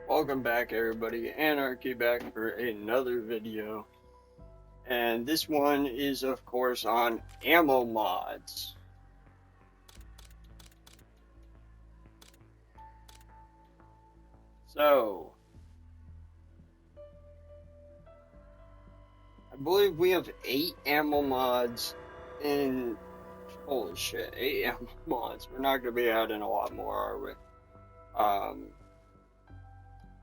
Welcome back everybody, Anarchy back for another video. And this one is of course on ammo mods. So, I believe we have 8 ammo mods in, holy shit, 8 ammo mods. We're not going to be adding a lot more, are we?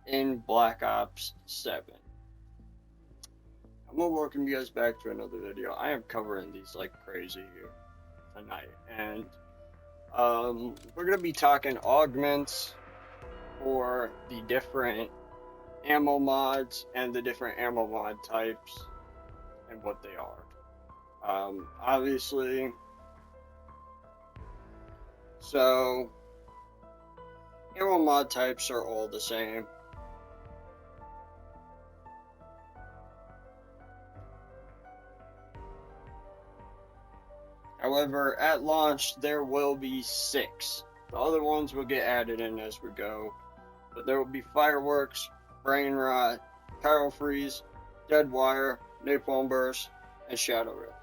In Black Ops 7. I'm gonna welcome you guys back to another video. I am covering these like crazy here tonight, and we're gonna be talking augments for the different ammo mods and the different ammo mod types and what they are. Obviously, so ammo mod types are all the same. However, at launch, there will be 6. The other ones will get added in as we go. But there will be Fireworks, Brain Rot, Pyro Freeze, Dead Wire, Napalm Burst, and Shadow Rift.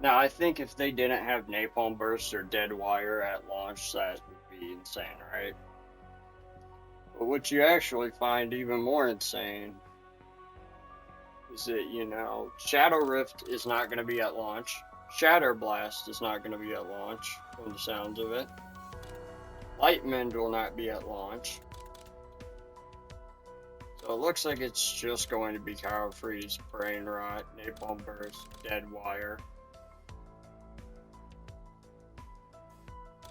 Now, I think if they didn't have Napalm Burst or Dead Wire at launch, that would be insane, right? But what you actually find even more insane is that, Shadow Rift is not going to be at launch. Shatter Blast is not going to be at launch, from the sounds of it. Lightmend will not be at launch. So it looks like it's just going to be Pyro Freeze, Brain Rot, Napalm Burst, Dead Wire.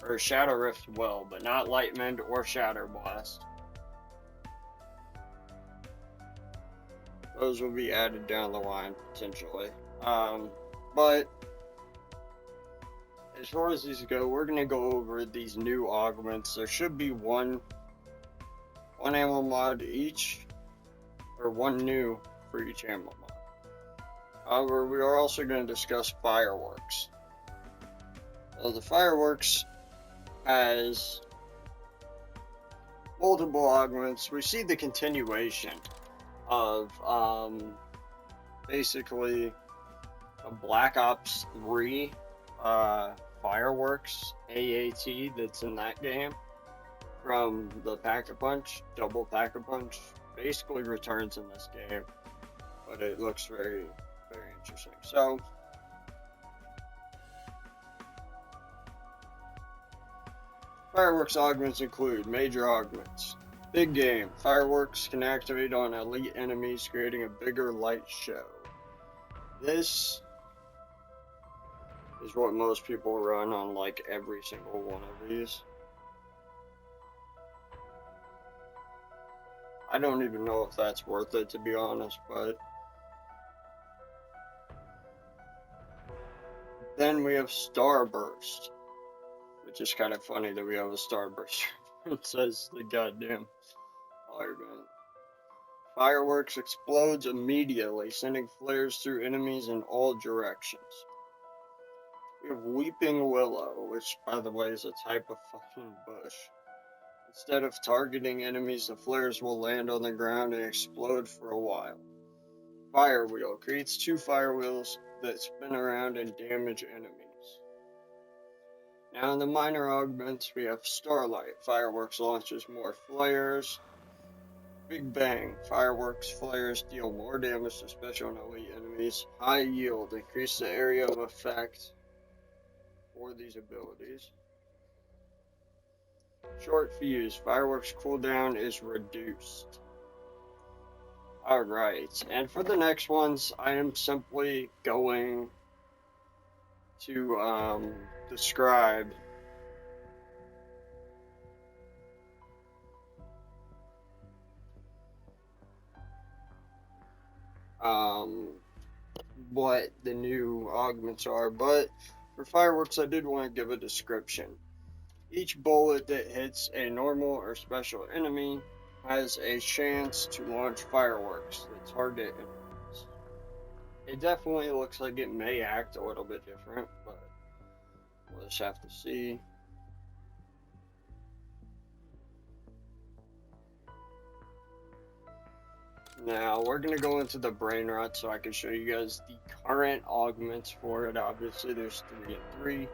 Or Shadow Rift will, but not Lightmend or Shatter Blast. Those will be added down the line, potentially. But as far as these go, we're going to go over these new augments. There should be one ammo mod each, or one new for each ammo mod. However, we are also going to discuss Fireworks. So the Fireworks has multiple augments. We see the continuation of basically a Black Ops 3 Fireworks AAT that's in that game from the Pack-a-Punch, double Pack-a-Punch, basically returns in this game, but it looks very, very interesting. So, Fireworks augments include major augments. Big game. Fireworks can activate on elite enemies, creating a bigger light show. This is what most people run on like every single one of these. I don't even know if that's worth it, to be honest, but then we have Starburst, which is kind of funny that we have a Starburst. It says the goddamn augment. Fireworks explodes immediately, sending flares through enemies in all directions. We have Weeping Willow, which, by the way, is a type of fucking bush. Instead of targeting enemies, the flares will land on the ground and explode for a while. Fire Wheel creates 2 fire wheels that spin around and damage enemies. Now in the minor augments, we have Starlight. Fireworks launches more flares. Big Bang. Fireworks flares deal more damage to special and elite enemies. High Yield. Increase the area of effect for these abilities. Short Fuse. Fireworks cooldown is reduced. Alright, and for the next ones, I am simply going to describe what the new augments are, but for Fireworks I did want to give a description. Each bullet that hits a normal or special enemy has a chance to launch fireworks that target enemies. It definitely looks like it may act a little bit different, but we'll just have to see. Now we're gonna go into the brain rot so I can show you guys the current augments for it. Obviously, there's 3 and 3.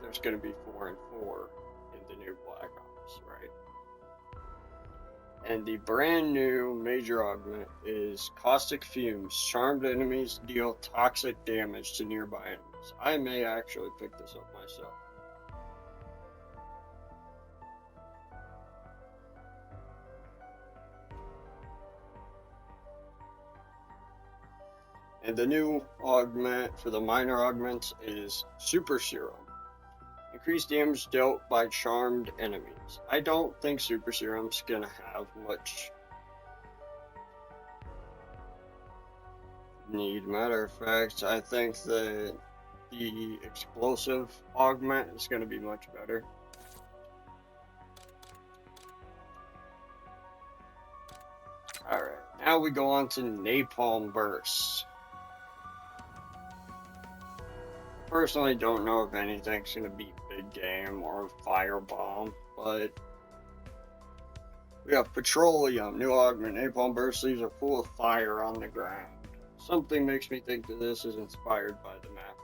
There's gonna be 4 and 4 in the new Black Ops, right? And the brand new major augment is Caustic Fumes. Charmed enemies deal toxic damage to nearby enemies. I may actually pick this up myself. And the new augment for the minor augments is Super Serum. Increased damage dealt by charmed enemies. I don't think Super Serum's gonna have much need. Matter of fact, I think that the explosive augment is gonna be much better. Alright, now we go on to Napalm Burst. Personally don't know if anything's gonna beat Big Game or Firebomb, but we have Petroleum, new augment. Napalm Burst leaves are full of fire on the ground. Something makes me think that this is inspired by the map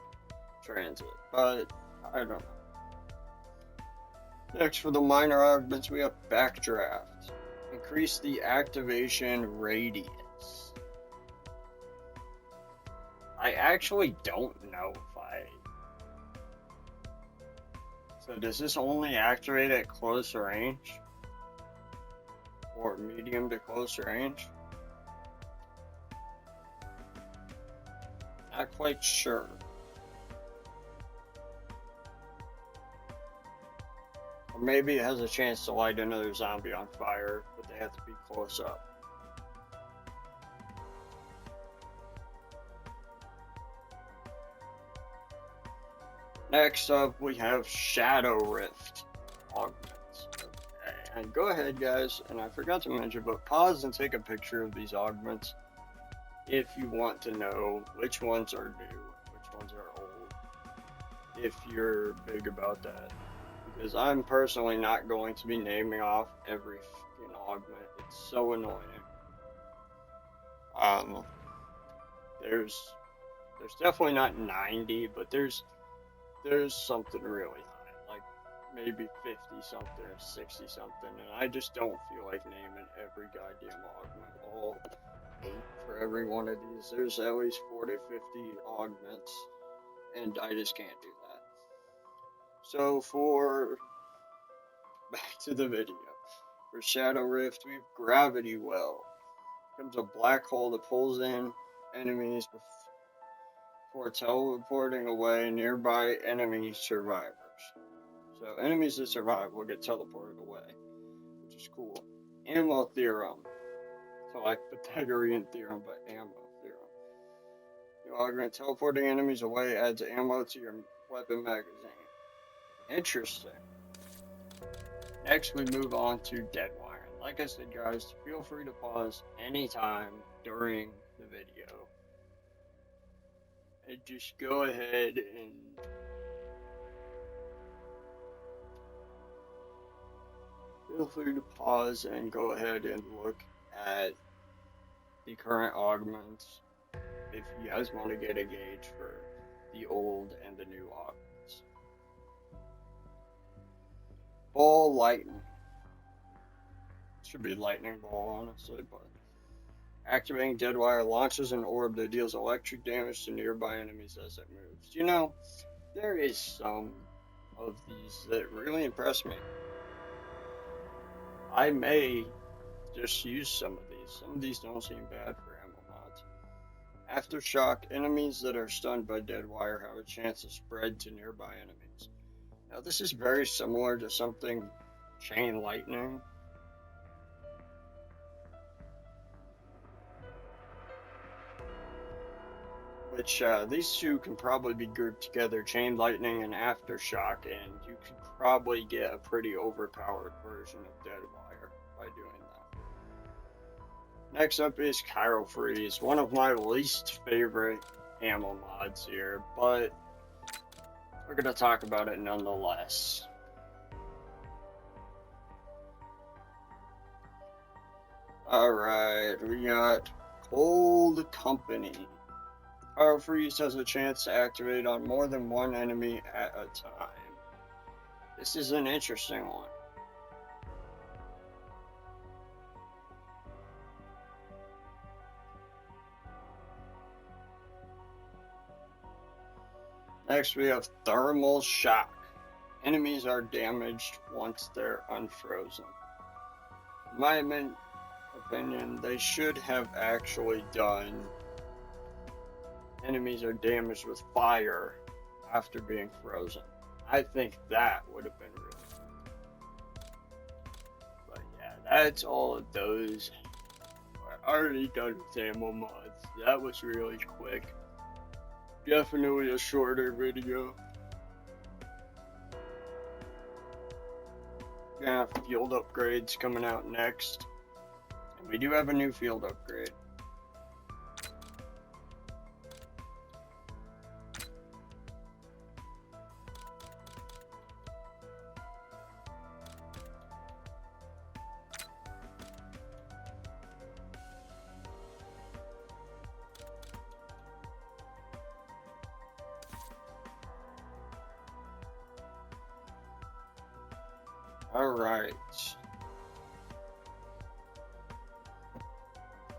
Transit, but I don't know. Next, for the minor augments, we have Backdraft. Increase the activation radius. I actually don't know if So does this only activate at close range? Or medium to close range? Not quite sure. Or maybe it has a chance to light another zombie on fire, but they have to be close up. Next up, we have Shadow Rift augments. Okay, and go ahead, guys, and I forgot to mention, but pause and take a picture of these augments if you want to know which ones are new, which ones are old, if you're big about that. Because I'm personally not going to be naming off every fucking augment. It's so annoying. There's definitely not 90, but there's something really high, like maybe 50 something or 60 something, and I just don't feel like naming every goddamn augment, all 8 for every one of these. There's at least 40 to 50 augments, and I just can't do that. So back to the video. For Shadow Rift, we have Gravity Well. Becomes a black hole that pulls in enemies before teleporting away nearby enemy survivors. So enemies that survive will get teleported away, which is cool. Ammo Theorem. So like Pythagorean Theorem, but Ammo Theorem. You augment teleporting enemies away adds ammo to your weapon magazine. Interesting. Next we move on to Deadwire. Like I said, guys, feel free to pause anytime during the video. And just go ahead and feel free to pause and go ahead and look at the current augments if you guys want to get a gauge for the old and the new augments. Ball Lightning. Should be Lightning Ball, honestly, but activating Deadwire launches an orb that deals electric damage to nearby enemies as it moves. You know, there is some of these that really impress me. I may just use some of these. Some of these don't seem bad for ammo mods. Aftershock, enemies that are stunned by Deadwire have a chance to spread to nearby enemies. Now this is very similar to something Chain Lightning. Which these two can probably be grouped together, Chain Lightning and Aftershock, and you could probably get a pretty overpowered version of Deadwire by doing that. Next up is Cryo Freeze, one of my least favorite ammo mods here, but we're going to talk about it nonetheless. Alright, we got Cold Company. Power Freeze has a chance to activate on more than one enemy at a time. This is an interesting one. Next we have Thermal Shock. Enemies are damaged once they're unfrozen. In my opinion, they should have actually done enemies are damaged with fire after being frozen. I think that would have been really good. But yeah, that's all of those. I already done with ammo mods. That was really quick. Definitely a shorter video. We're gonna have field upgrades coming out next. And we do have a new field upgrade. Alright.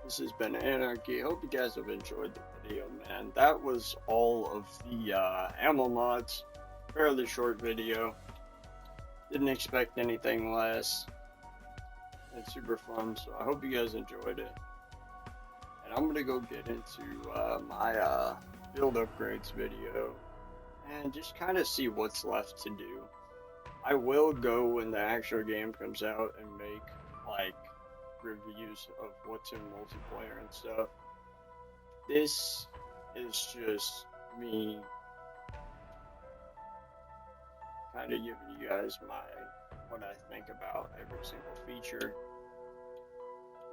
This has been Anarchy. Hope you guys have enjoyed the video, man. That was all of the ammo mods. Fairly short video. Didn't expect anything less. It's super fun, so I hope you guys enjoyed it. And I'm gonna go get into my field upgrades video and just kind of see what's left to do. I will go when the actual game comes out and make like reviews of what's in multiplayer and stuff. This is just me kind of giving you guys what I think about every single feature,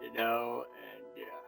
you know, and yeah.